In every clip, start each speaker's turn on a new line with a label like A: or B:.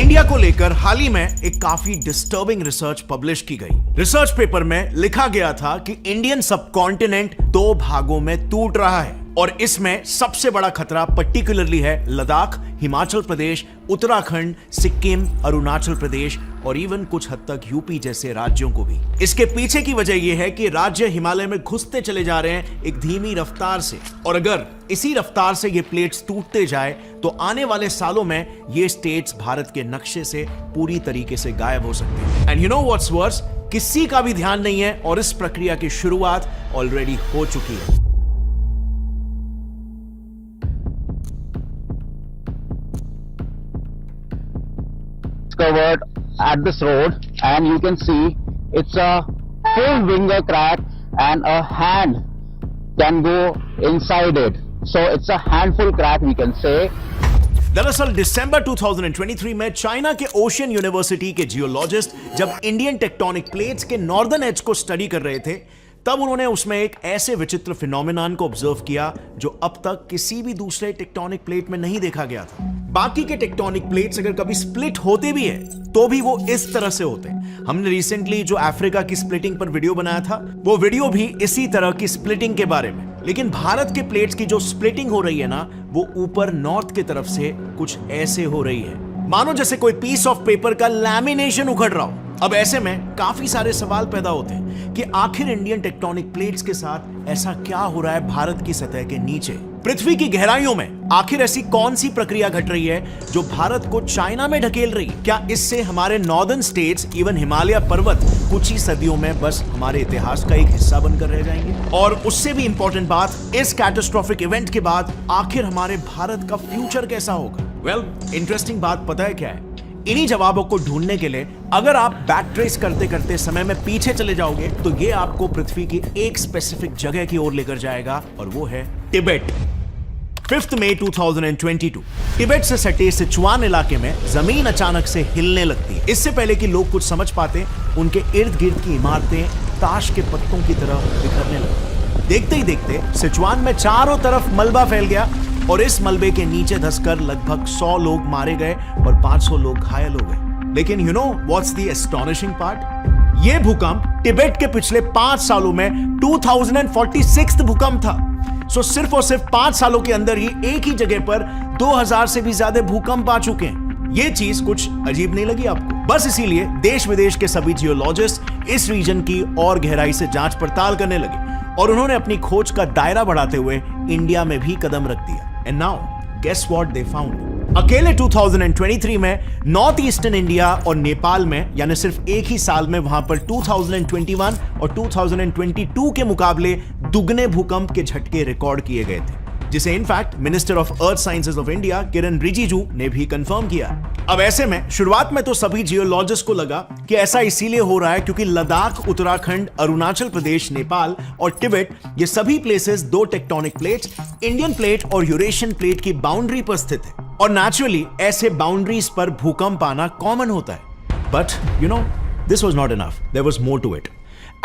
A: India को लेकर हाल ही में एक काफी डिस्टर्बिंग रिसर्च पब्लिश की गई। रिसर्च पेपर में लिखा गया था कि इंडियन सबकॉन्टिनेंट दो भागों में टूट रहा है और इसमें सबसे बड़ा खतरा पर्टिकुलरली है लद्दाख, हिमाचल प्रदेश, उत्तराखंड, सिक्किम, अरुणाचल प्रदेश और इवन कुछ हद तक यूपी जैसे राज्यों को भी। इसके पीछे की वजह यह है कि राज्य हिमालय में घुसते चले जा रहे हैं एक धीमी रफ्तार से, और अगर इसी रफ्तार से ये प्लेट्स टूटते जाए तो आने वाले सालों में ये स्टेट्स भारत के नक्शे से पूरी तरीके से गायब हो सकते हैं। And you know what's worse, किसी का भी ध्यान नहीं है और इस प्रक्रिया की शुरुआत ऑलरेडी हो चुकी है।
B: Covered at this road, and you can see it's a full winger crack and a hand can go inside it, so it's a handful crack we can say.
A: दरअसल दिसंबर 2023 में चाइना के ओशियन यूनिवर्सिटी के geologist जब Indian tectonic plates के northern as को study कर रहे थे तब उन्होंने उसमें एक ऐसे विचित्र फिनोमेनन को ऑब्जर्व किया जो अब तक किसी भी दूसरे टेक्टोनिक प्लेट में नहीं देखा गया था। बाकी के टेक्टोनिक प्लेट्स अगर कभी स्प्लिट होते भी है तो भी वो इस तरह से होते हैं। हमने रिसेंटली जो अफ्रीका की स्प्लिटिंग पर वीडियो बनाया था वो वीडियो भी इसी तरह की स्प्लिटिंग के बारे में, लेकिन भारत के प्लेट्स की जो स्प्लिटिंग हो रही है ना वो ऊपर नॉर्थ की तरफ से कुछ ऐसे हो रही है, मानो जैसे कोई पीस ऑफ पेपर का लैमिनेशन उखड़ रहा हो। अब ऐसे में काफी सारे सवाल पैदा होते हैं कि आखिर इंडियन टेक्टोनिक प्लेट्स के साथ ऐसा क्या हो रहा है भारत की सतह के नीचे, पृथ्वी की गहराइयों में आखिर ऐसी कौन सी प्रक्रिया घट रही है जो भारत को चाइना में ढकेल रही है? क्या इससे हमारे नॉर्दर्न स्टेट्स, इवन हिमालय पर्वत कुछ ही सदियों में बस हमारे इतिहास का एक हिस्सा बनकर रह जाएंगे? और उससे भी इंपॉर्टेंट बात, इस कैटास्ट्रोफिक इवेंट के बाद आखिर हमारे भारत का फ्यूचर कैसा होगा? वेल, इंटरेस्टिंग बात पता है क्या है? इन्हीं जवाबों को ढूंढने के लिए अगर आप बैक ट्रेस करते करते समय में पीछे चले जाओगे तो ये आपको पृथ्वी की एक स्पेसिफिक जगह की ओर लेकर जाएगा और वो है तिब्बत। 5 मई 2022 तिब्बत से सटे सिचुआन इलाके में जमीन अचानक से हिलने लगती है। इससे पहले कि लोग कुछ समझ पाते उनके इर्द गिर्द की इमारतें ताश के पत्तों की तरह बिखरने लगती। देखते ही देखते सिचुआन में चारों तरफ मलबा फैल गया और इस मलबे के नीचे धंसकर लगभग 100 लोग मारे गए और 500 लोग घायल हो गए। लेकिन you know what's the astonishing part? ये भूकंप तिब्बत के पिछले 5 सालों में 2046 भूकंप था। सो सिर्फ और सिर्फ 5 सालों के अंदर ही एक ही जगह पर 2000 से भी ज्यादा भूकंप आ चुके हैं। ये चीज कुछ अजीब नहीं लगी आपको? बस इसीलिए देश विदेश के सभी जियोलॉजिस्ट इस रीजन की और गहराई से जांच पड़ताल करने लगे और उन्होंने अपनी खोज का दायरा बढ़ाते हुए इंडिया में भी कदम रख दिया। And now, guess what they found? अकेले 2023 में नॉर्थ ईस्टर्न इंडिया और नेपाल में, यानी सिर्फ एक ही साल में वहां पर 2021 और 2022 के मुकाबले दुगने भूकंप के झटके रिकॉर्ड किए गए थे, जिसे in fact minister of earth sciences of India Kiren Rijiju ने भी कंफर्म किया। अब ऐसे में शुरुआत में तो सभी जियोलॉजिस्ट को लगा कि ऐसा इसीलिए हो रहा है क्योंकि लद्दाख, उत्तराखंड, अरुणाचल प्रदेश, नेपाल और तिब्बत ये सभी प्लेसेस दो टेक्टोनिक प्लेट्स, इंडियन प्लेट और यूरेशियन प्लेट की बाउंड्री पर स्थित है और नेचुरली ऐसे बाउंड्रीज पर भूकंप आना कॉमन होता है। But you know this was not enough, there was more to it.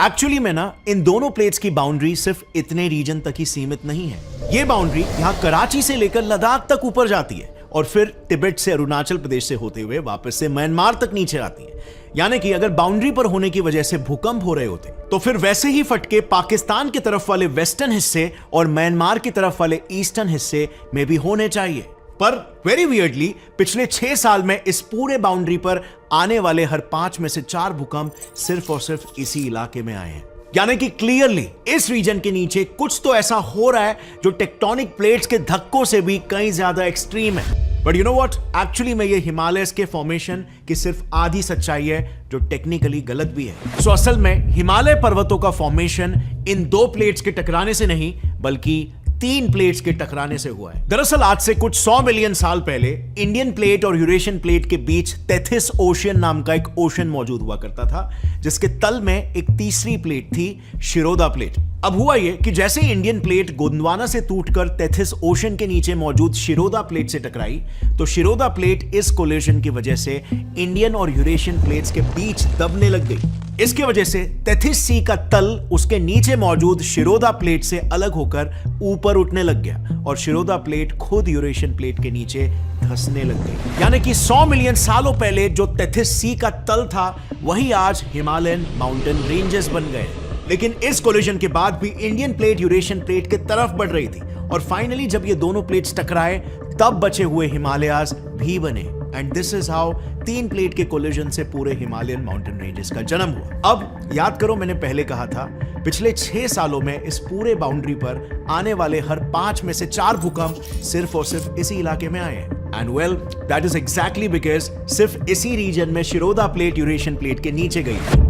A: Actually में ना इन दोनों प्लेट्स की बाउंड्री सिर्फ इतने रीजन तक ही सीमित नहीं है। ये बाउंड्री यहां कराची से लेकर लद्दाख तक ऊपर जाती है और फिर तिब्बत से अरुणाचल प्रदेश से होते हुए वापस से म्यांमार तक नीचे आती है। यानी कि अगर बाउंड्री पर होने की वजह से भूकंप हो रहे होते तो फिर वैसे ही फटके पाकिस्तान की तरफ वाले वेस्टर्न हिस्से और म्यांमार की तरफ वाले ईस्टर्न हिस्से में भी होने चाहिए। पर वेरी वियर्डली पिछले 6 साल में इस पूरे बाउंड्री पर आने वाले हर 5 में से 4 भूकंप सिर्फ और सिर्फ इसी इलाके में आए हैं। यानी कि क्लियरली इस रीजन के नीचे कुछ तो ऐसा हो रहा है जो टेक्टोनिक प्लेट्स के धक्कों से भी कहीं ज्यादा एक्सट्रीम है। But you know what, actually में ये हिमालयस के फॉर्मेशन की सिर्फ आधी सच्चाई है जो टेक्निकली गलत भी है। सो असल में हिमालय पर्वतों का फॉर्मेशन इन दो प्लेट्स के टकराने से नहीं बल्कि 3 प्लेट्स के टकराने से हुआ है। दरअसल आज से कुछ 100 मिलियन साल पहले इंडियन प्लेट और यूरेशियन प्लेट के बीच टेथिस ओशियन नाम का एक ओशन मौजूद हुआ करता था, जिसके तल में एक तीसरी प्लेट थी, शिरोदा प्लेट। अब हुआ यह कि जैसे इंडियन प्लेट गोंडवाना से टूटकर टेथिस ओशन के नीचे मौजूद शिरोदा प्लेट से टकराई तो शिरोदा प्लेट इस कोलिजन की वजह से इंडियन और यूरेशियन प्लेट्स के बीच दबने लग गई। इसके वजह से टेथिस सी का तल उसके नीचे मौजूद शिरोदा प्लेट से अलग होकर ऊपर उठने लग गया और शिरोदा प्लेट खुद यूरेशियन प्लेट के नीचे धंसने लग गई। यानी कि 100 मिलियन सालों पहले जो टेथिस सी का तल था वही आज हिमालयन माउंटेन रेंजेस बन गए। लेकिन इस कोलिजन के बाद भी इंडियन प्लेट यूरेशियन प्लेट के तरफ बढ़ रही थी और फाइनली जब ये दोनों प्लेट्स टकराए तब बचे हुए हिमालयाज भी बने। And this is how 3 plate के कोलिजन से पूरे हिमालयन माउंटेन रेंजेस का जन्म हुआ। अब याद करो, मैंने पहले कहा था पिछले 6 सालों में इस पूरे बाउंड्री पर आने वाले हर 5 में से 4 भूकंप सिर्फ और सिर्फ इसी इलाके में आए हैं। And well that is exactly because सिर्फ इसी रीजन में शिरोदा प्लेट यूरेशियन प्लेट के नीचे गई।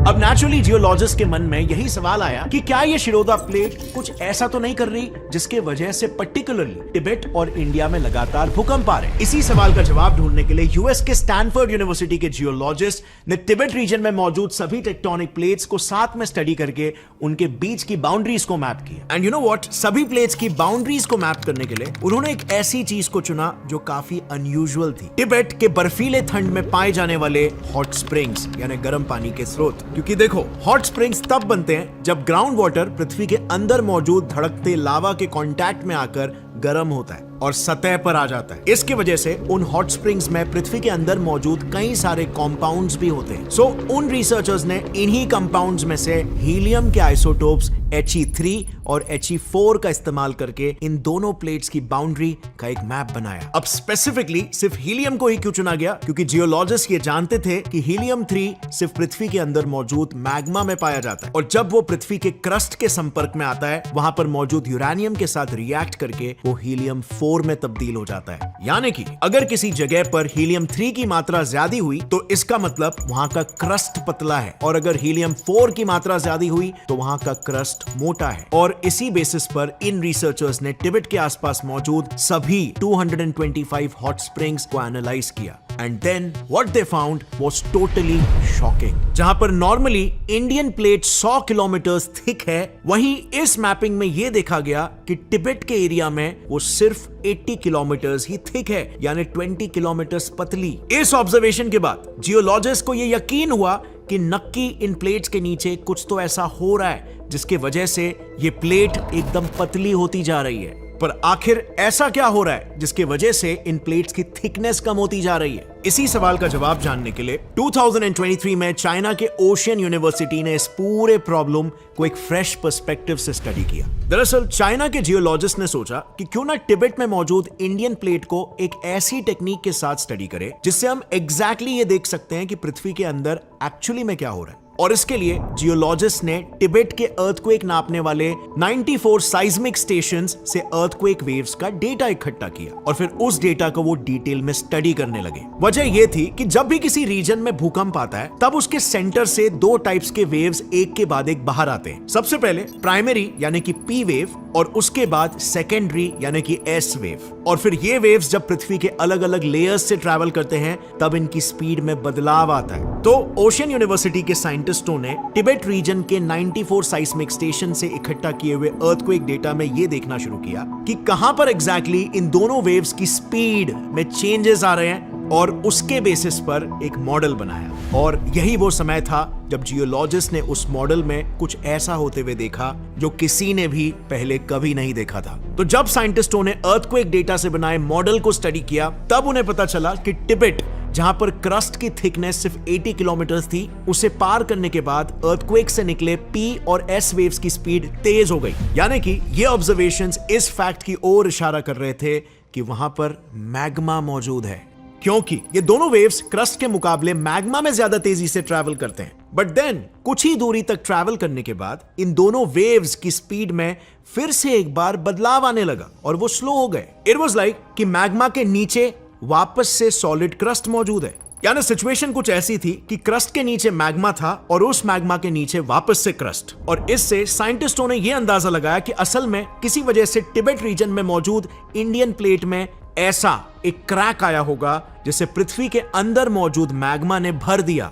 A: अब नेचुरली जियोलॉजिस्ट के मन में यही सवाल आया कि क्या ये शिरोदा प्लेट कुछ ऐसा तो नहीं कर रही जिसके वजह से पर्टिकुलरली तिब्बत और इंडिया में लगातार भूकंप आ रहे। इसी सवाल का जवाब ढूंढने के लिए यूएस के स्टैनफोर्ड यूनिवर्सिटी के जियोलॉजिस्ट ने तिब्बत रीजन में मौजूद सभी टेक्टोनिक प्लेट्स को साथ में स्टडी करके उनके बीच की बाउंड्रीज को मैप किया। एंड यू नो व्हाट, सभी प्लेट्स की बाउंड्रीज को मैप करने के लिए उन्होंने एक ऐसी चीज को चुना जो काफी अनयूजुअल थी। तिब्बत के बर्फीले ठंड में पाए जाने वाले हॉट स्प्रिंग्स यानी गर्म पानी के स्रोत। क्योंकि देखो, हॉट स्प्रिंग्स तब बनते हैं जब ग्राउंड वाटर पृथ्वी के अंदर मौजूद धड़कते लावा के कांटेक्ट में आकर गर्म होता है और सतह पर आ जाता है। इसकी वजह से उन हॉट स्प्रिंग्स में पृथ्वी के अंदर मौजूद कई सारे कंपाउंड्स भी होते हैं। सो उन रिसर्चर्स ने इन्हीं कंपाउंड्स में से हीलियम के आइसोटोप्स He3 और He4 का इस्तेमाल करके इन दोनों प्लेट्स की बाउंड्री का एक मैप बनाया। अब स्पेसिफिकली सिर्फ हीलियम को ही क्यों चुना गया? क्योंकि जियोलॉजिस्ट ये जानते थे कि हीलियम 3 सिर्फ पृथ्वी के अंदर मौजूद मैग्मा में पाया जाता है और जब वो पृथ्वी के क्रस्ट के संपर्क में आता है वहां पर मौजूद यूरेनियम के साथ रिएक्ट करके वो हीलियम 4 में तब्दील हो जाता है। यानी कि अगर किसी जगह पर हीलियम 3 की मात्रा ज्यादा हुई तो इसका मतलब वहां का क्रस्ट पतला है और अगर हीलियम 4 की मात्रा ज्यादा हुई तो वहां का क्रस्ट मोटा है। और इसी बेसिस पर इन रिसर्चर्स ने तिब्बत के आसपास मौजूद सभी 225 हॉट स्प्रिंग्स को एनालाइज किया। And then what they found was totally shocking. जहां पर normally Indian plate 100 kilometre thick है, वहीं इस मैपिंग में यह देखा गया कि तिब्बत के एरिया में वो सिर्फ 80 किलोमीटर ही थिक है, यानी 20 किलोमीटर पतली। इस ऑब्जर्वेशन के बाद जियोलॉजिस्ट को यह यकीन हुआ कि नक्की इन प्लेट्स के नीचे कुछ तो ऐसा हो रहा है जिसके वजह से ये प्लेट एकदम पतली होती जा रही है। पर आखिर ऐसा क्या हो रहा है जिसके वजह से इन प्लेट्स की थिकनेस कम होती जा रही है? इसी सवाल का जवाब जानने के लिए 2023 में चाइना के ओशियन यूनिवर्सिटी ने इस पूरे प्रॉब्लम को एक फ्रेश पर्सपेक्टिव से स्टडी किया। दरअसल चाइना के जियोलॉजिस्ट ने सोचा कि क्यों ना तिब्बत में मौजूद इंडियन प्लेट को एक ऐसी टेक्निक के साथ स्टडी करें जिससे हम एग्जैक्टली ये देख सकते हैं कि पृथ्वी के अंदर एक्चुअली में क्या हो रहा है। और इसके लिए जियोलॉजिस्ट ने तिब्बत के अर्थक्वेक नापने वाले 94 साइज्मिक स्टेशंस से अर्थक्वेक वेव्स का डेटा इकट्ठा किया और फिर उस डेटा को वो डिटेल में स्टडी करने लगे। वजह यह थी कि जब भी किसी रीजन में भूकंप आता है तब उसके सेंटर से 2 टाइप्स के वेव्स एक के बाद एक बाहर आते हैं। सबसे पहले प्राइमरी यानी कि पी वेव और उसके बाद सेकेंडरी यानी कि एस वेव। और फिर ये वेव्स जब पृथ्वी के अलग अलग लेयर्स से ट्रैवल करते हैं तब इनकी स्पीड में बदलाव आता है। तो ओशियन यूनिवर्सिटी के साइंटिस्टों ने तिब्बत रीजन के 94 साइस्मिक स्टेशन से इकट्ठा किए हुए अर्थक्वेक डेटा में यह देखना शुरू किया कि कहां पर एग्जैक्टली इन दोनों वेव्स की स्पीड में चेंजेस आ रहे हैं और उसके बेसिस पर एक मॉडल बनाया। और यही वो समय था जब जियोलॉजिस्ट ने उस मॉडल में कुछ ऐसा होते हुए देखा जो किसी ने भी पहले कभी नहीं देखा था। तो जब साइंटिस्टों ने अर्थक्वेक डेटा से बनाए मॉडल को स्टडी किया तब उन्हें पता चला कि तिब्बत, जहां पर क्रस्ट की थिकनेस सिर्फ 80 किलोमीटर थी, उसे पार करने के बाद अर्थक्वेक से निकले पी और एस वेव्स की स्पीड तेज हो गई। यानी कि ये ऑब्जर्वेशंस इस फैक्ट की ओर इशारा कर रहे थे कि वहां पर मैग्मा मौजूद है, क्योंकि ये दोनों वेव्स क्रस्ट के मुकाबले मैग्मा में ज्यादा तेजी से ट्रैवल करते हैं। बट देन कुछ ही दूरी तक ट्रैवल करने के बाद इन दोनों वेव्स की स्पीड में फिर से एक बार बदलाव आने लगा और वो स्लो हो गए। इट वाज लाइक कि मैग्मा के नीचे वापस से सॉलिड क्रस्ट मौजूद है। यानी सिचुएशन कुछ ऐसी थी कि क्रस्ट के नीचे मैग्मा था और उस मैग्मा के नीचे वापस से क्रस्ट। और इससे साइंटिस्टों ने यह अंदाजा लगाया कि असल में किसी वजह से तिब्बत रीजन में मौजूद इंडियन प्लेट में ऐसा एक क्रैक आया होगा जिसे पृथ्वी के अंदर मौजूद मैग्मा ने भर दिया।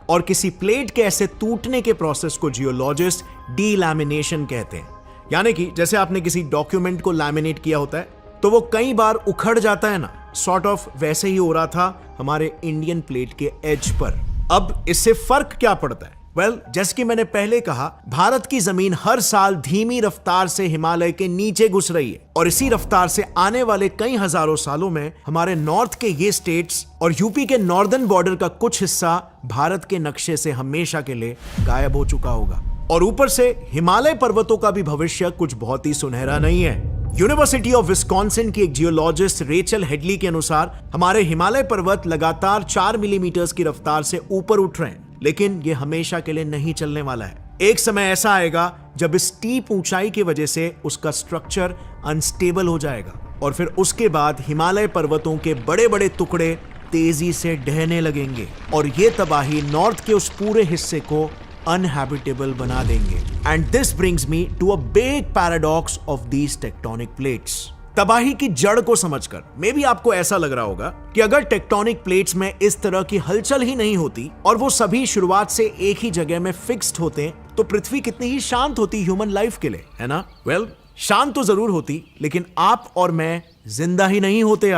A: और किसी प्लेट के ऐसे टूटने के प्रोसेस को जियोलॉजिस्ट डीलैमिनेशन कहते हैं। यानी कि जैसे आपने किसी डॉक्यूमेंट को लैमिनेट किया होता है तो वो कई बार उखड़ जाता है ना, सॉर्ट ऑफ वैसे ही हो रहा था हमारे इंडियन प्लेट के एज पर। अब इससे फर्क क्या पड़ता है? जैसे कि मैंने पहले कहा, भारत की जमीन हर साल धीमी रफ्तार से हिमालय के नीचे घुस रही है और इसी रफ्तार से आने वाले कई हजारों सालों में हमारे नॉर्थ के ये स्टेट्स और यूपी के नॉर्दर्न बॉर्डर का कुछ हिस्सा भारत के नक्शे से हमेशा के लिए गायब हो चुका होगा। और ऊपर से हिमालय पर्वतों का भी भविष्य कुछ बहुत ही सुनहरा नहीं है। यूनिवर्सिटी ऑफ विस्कॉन्सिन की एक जियोलॉजिस्ट रेचल हेडली के अनुसार हमारे हिमालय पर्वत लगातार 4 मिलीमीटर की रफ्तार से ऊपर उठ रहे हैं, लेकिन ये हमेशा के लिए नहीं चलने वाला है। एक समय ऐसा आएगा जब इस स्टीप ऊंचाई की वजह से उसका स्ट्रक्चर अनस्टेबल हो जाएगा और फिर उसके बाद हिमालय पर्वतों के बड़े बड़े टुकड़े तेजी से ढहने लगेंगे और ये तबाही नॉर्थ के उस पूरे हिस्से को uninhabitable बना देंगे। And this brings me to a big paradox of these tectonic plates. तबाही की जड़ को समझकर मे बी आपको ऐसा लग रहा होगा कि अगर टेक्टोनिक प्लेट्स में इस तरह की हलचल ही नहीं होती और वो सभी शुरुआत से एक ही जगह में फिक्स्ड होते तो पृथ्वी कितनी ही शांत होती ह्यूमन लाइफ के लिए, है ना? शांत तो जरूर होती, लेकिन आप और मैं जिंदा ही नहीं होते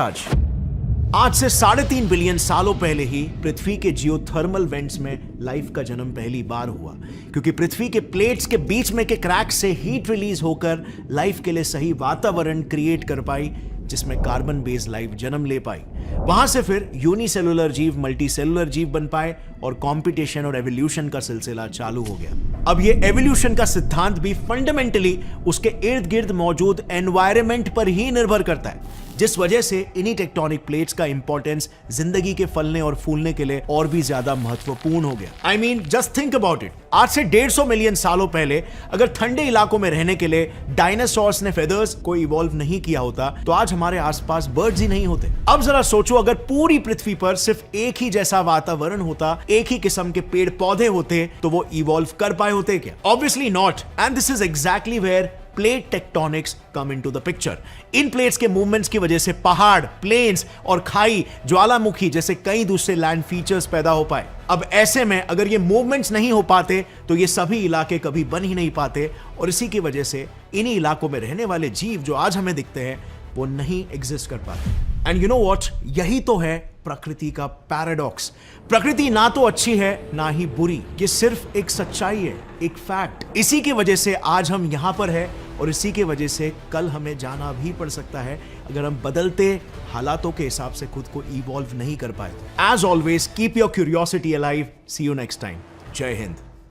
A: आज से 3.5 बिलियन सालों पहले ही पृथ्वी के जियोथर्मल वेंट्स में लाइफ का जन्म पहली बार हुआ, क्योंकि पृथ्वी के प्लेट्स के बीच में के क्रैक से हीट रिलीज होकर लाइफ के लिए सही वातावरण क्रिएट कर पाई, जिसमें कार्बन बेस्ड लाइफ जन्म ले पाई। वहां से फिर यूनिसेलुलर जीव मल्टीसेलुलर जीव बन पाए और कंपटीशन और एवोल्यूशन का सिलसिला चालू हो गया। अब ये एवोल्यूशन का सिद्धांत भी फंडामेंटली उसके इर्द गिर्द मौजूद एनवायरनमेंट पर ही निर्भर करता है, जिस वजह से इन्हीं टेक्टोनिक प्लेट्स का इंपॉर्टेंस जिंदगी के फलने और फूलने के लिए और भी ज्यादा महत्वपूर्ण हो गया। I mean, just think about it. आज से 150 मिलियन सालों पहले अगर ठंडे इलाकों में रहने के लिए डायनासोर्स ने फेदर्स को इवॉल्व नहीं किया होता तो आज हमारे आसपास बर्ड्स ही नहीं होते। अब जरा सोचो, अगर पूरी पृथ्वी पर सिर्फ एक ही जैसा वातावरण होता, एक ही किस्म के पेड़ पौधे होते, तो वो इवॉल्व कर पाए होते क्या? Obviously not. And this is exactly where plate tectonics come into the picture. इन प्लेट्स के मूवमेंट्स की वजह से पहाड़, प्लेन्स और खाई, ज्वालामुखी जैसे कई दूसरे लैंड फीचर्स पैदा हो पाए। अब ऐसे में अगर ये मूवमेंट्स नहीं हो पाते तो ये सभी इलाके कभी बन ही नहीं पाते और इसी की वजह से इन्हीं इलाकों में रहने वाले जीव जो आज हमें दिखते हैं वो नहीं एग्जिस्ट कर पाते। एंड यू नो व्हाट, यही तो है प्रकृति का पैराडॉक्स। प्रकृति ना तो अच्छी है ना ही बुरी, ये सिर्फ एक सच्चाई है, एक फैक्ट। इसी की वजह से आज हम यहां पर है और इसी की वजह से कल हमें जाना भी पड़ सकता है अगर हम बदलते हालातों के हिसाब से खुद को इवॉल्व नहीं कर पाए। As always keep your curiosity alive. See you next time. जय हिंद।